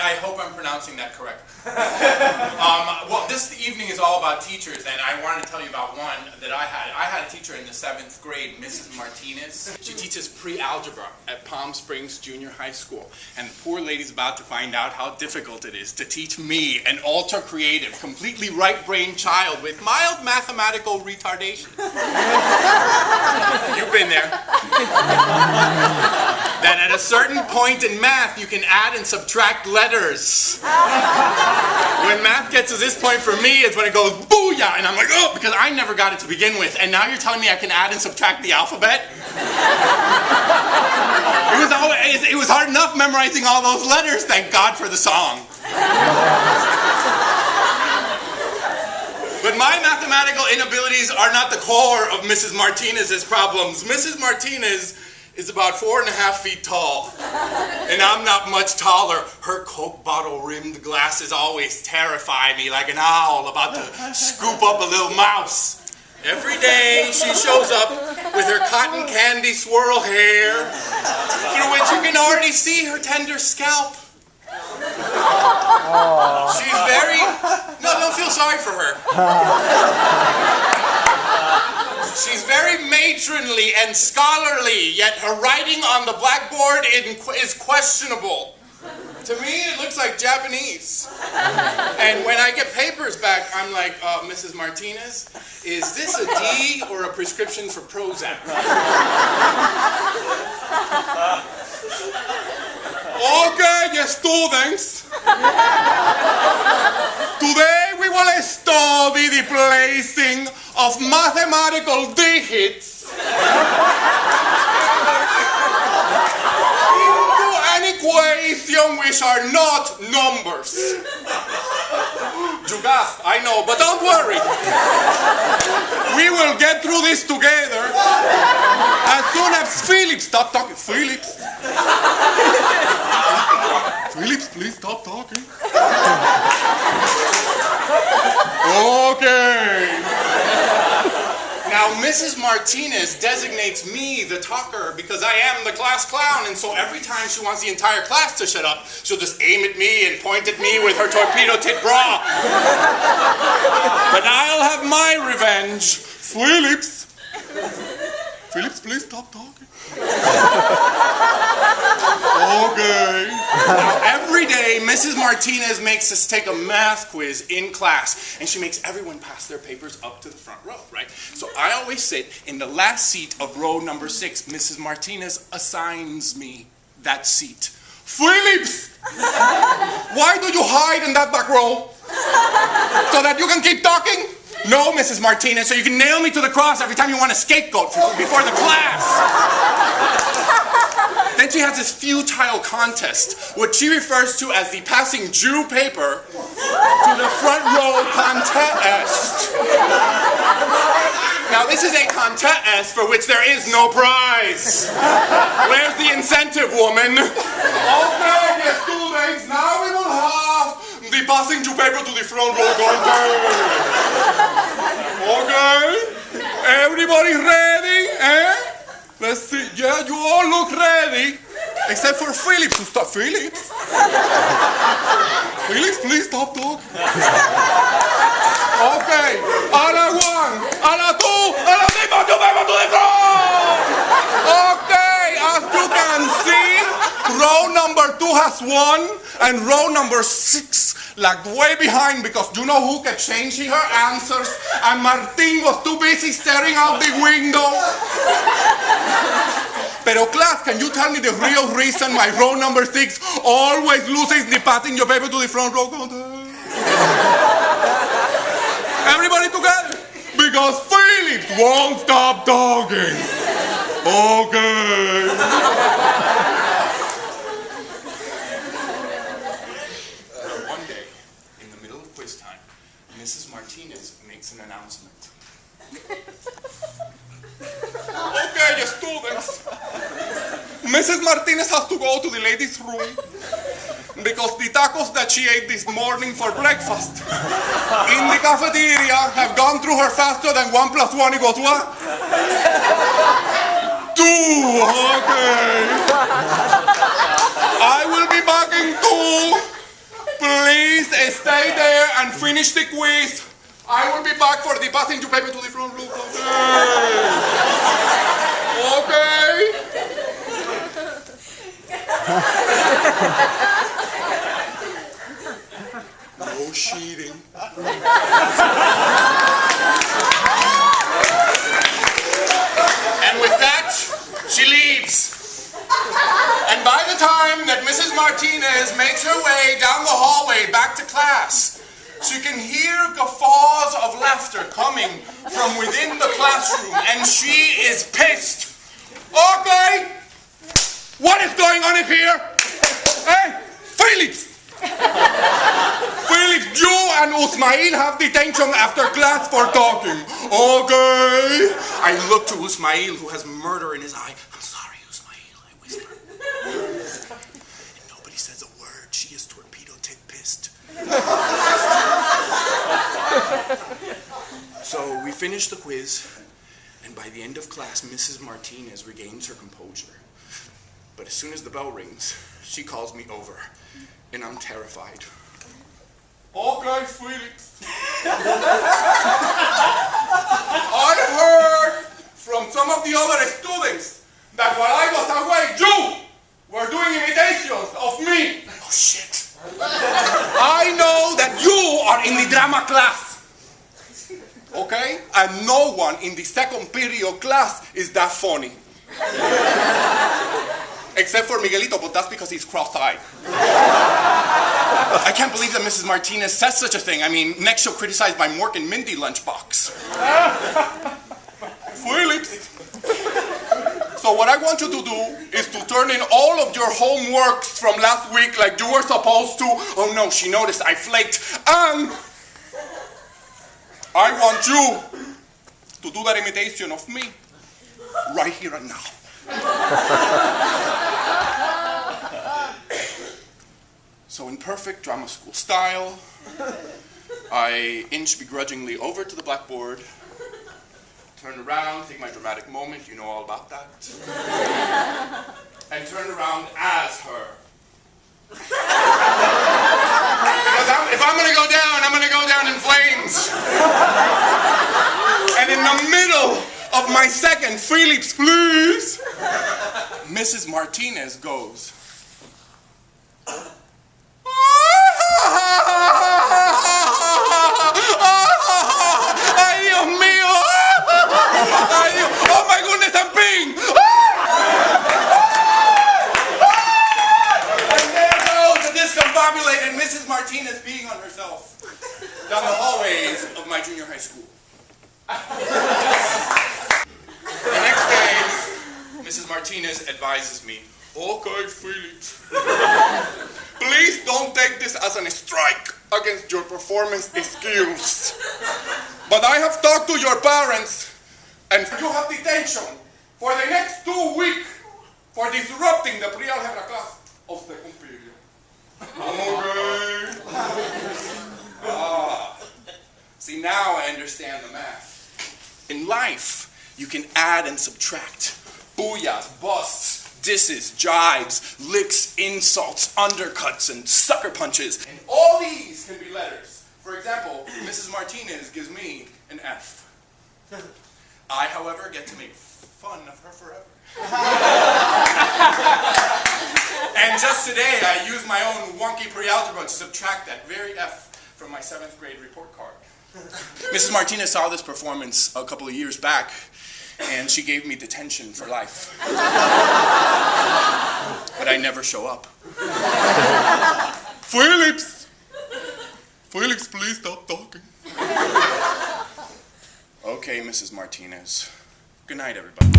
I hope I'm pronouncing that correctly. Well, this evening is all about teachers, and I wanted to tell you about one that I had. I had a teacher in the 7th grade, Mrs. Martinez. She teaches pre-algebra at Palm Springs Junior High School. And the poor lady's about to find out how difficult it is to teach me, an ultra-creative, completely right-brained child with mild mathematical retardation. You've been there. That at a certain point in math, you can add and subtract letters. When math gets to this point for me is when it goes booyah, and I'm like, oh, because I never got it to begin with, and now you're telling me I can add and subtract the alphabet? It was hard enough memorizing all those letters, thank God for the song. But my mathematical inabilities are not the core of Mrs. Martinez's problems. Mrs. Martinez is about 4.5 feet tall, and I'm not much taller. Her Coke bottle-rimmed glasses always terrify me like an owl about to scoop up a little mouse. Every day she shows up with her cotton candy swirl hair, through which you can already see her tender scalp. She's very... No, don't feel sorry for her. She's very matronly and scholarly, yet her writing on the blackboard is questionable. To me, it looks like Japanese. And when I get papers back, I'm like, Mrs. Martinez, is this a D or a prescription for Prozac? Okay, students. Today we will study the placing of mathematical digits into an equation which are not numbers. You gasped, I know, but don't worry. We will get through this together as soon as Felix, stop talking, Felix. Felix, please stop talking. Okay. Now, Mrs. Martinez designates me the talker because I am the class clown, and so every time she wants the entire class to shut up, she'll just aim at me and point at me with her torpedo tit bra. But I'll have my revenge. Felix. Felix, please stop talking. Okay. Now, every day, Mrs. Martinez makes us take a math quiz in class, and she makes everyone pass their papers up to the front row, right? So I always sit in the last seat of row number 6. Mrs. Martinez assigns me that seat. Felix! Why do you hide in that back row? So that you can keep talking? No, Mrs. Martinez, so you can nail me to the cross every time you want a scapegoat before the class. Then she has this futile contest, what she refers to as the passing Jew paper to the front row contest. Now, this is a contest for which there is no prize. Where's the incentive, woman? Okay, yes, students, now we will have the passing Jew paper to the front row contest. Okay, everybody ready, eh? Let's see, yeah, you all look ready, except for Felix, who stop, Felix? Felix, please stop talking. Okay, a la 1, a la 2, a la 3, put your paper to the front! Okay, as you can see, row number 2 has won, and row number 6 lagged way behind because you know who kept changing her answers, and Martin was too busy staring out the window. Pero class, can you tell me the real reason why row number 6 always loses the passing your paper to the front row contest? Everybody together. Because Felix won't stop talking. Okay. One day, in the middle of quiz time, Mrs. Martinez makes an announcement. Okay, you students. Mrs. Martinez has to go to the ladies' room because the tacos that she ate this morning for breakfast in the cafeteria have gone through her faster than 1 + 1 = what? 2, okay. I will be back in 2. stay there and finish the quiz. I will be back for the passing your paper to the front room. Okay? No cheating. And with that, she leaves. And by the time that Mrs. Martinez makes her way down the hallway back to class, she can hear guffaws of laughter coming from within the classroom, and she is pissed. Okay, what is going on in here? Hey, Felix! Felix, you and Usmail have detention after class for talking. Okay. I look to Usmail, who has murder in his eye. I'm sorry, Usmail, I whisper. And nobody says a word. She is torpedo-tip pissed. So we finish the quiz, and by the end of class, Mrs. Martinez regains her composure. But as soon as the bell rings, she calls me over, and I'm terrified. Okay, Felix. I heard from some of the other students that while I was away, you were doing imitations of me. Oh, shit. I know that you are in the drama class. Okay? And no one in the second period class is that funny. Except for Miguelito, but that's because he's cross-eyed. I can't believe that Mrs. Martinez says such a thing. I mean, next she'll criticize my Mork and Mindy lunchbox. Felix. So what I want you to do is to turn in all of your homeworks from last week like you were supposed to. Oh no, she noticed I flaked. And I want you to do that imitation of me right here and now. So in perfect drama school style, I inch begrudgingly over to the blackboard, turn around, take my dramatic moment, you know all about that, and turn around as her. Because if I'm going to go down, I'm going to go down in flames. And in the middle of my second, Felix, please, Mrs. Martinez goes, ¡Ay, Dios mío! ¡Ay, Dios! ¡Oh, my goodness, I'm peeing! And there goes the discombobulated Mrs. Martinez peeing on herself down the hallways of my junior high school. The next day, Mrs. Martinez advises me, okay, Felix, please don't take this as a strike against your performance skills. But I have talked to your parents, and you have detention for the next 2 weeks for disrupting the pre-algebra class of second period. Okay. See, now I understand the math. In life, you can add and subtract. Booyahs, busts, disses, jibes, licks, insults, undercuts, and sucker punches. And all these can be letters. For example, Mrs. Martinez gives me an F. I, however, get to make fun of her forever. And just today, I used my own wonky pre-algebra to subtract that very F from my 7th grade report card. Mrs. Martinez saw this performance a couple of years back, and she gave me detention for life. But I never show up. Felix! Felix, please stop talking. Okay, Mrs. Martinez. Good night, everybody.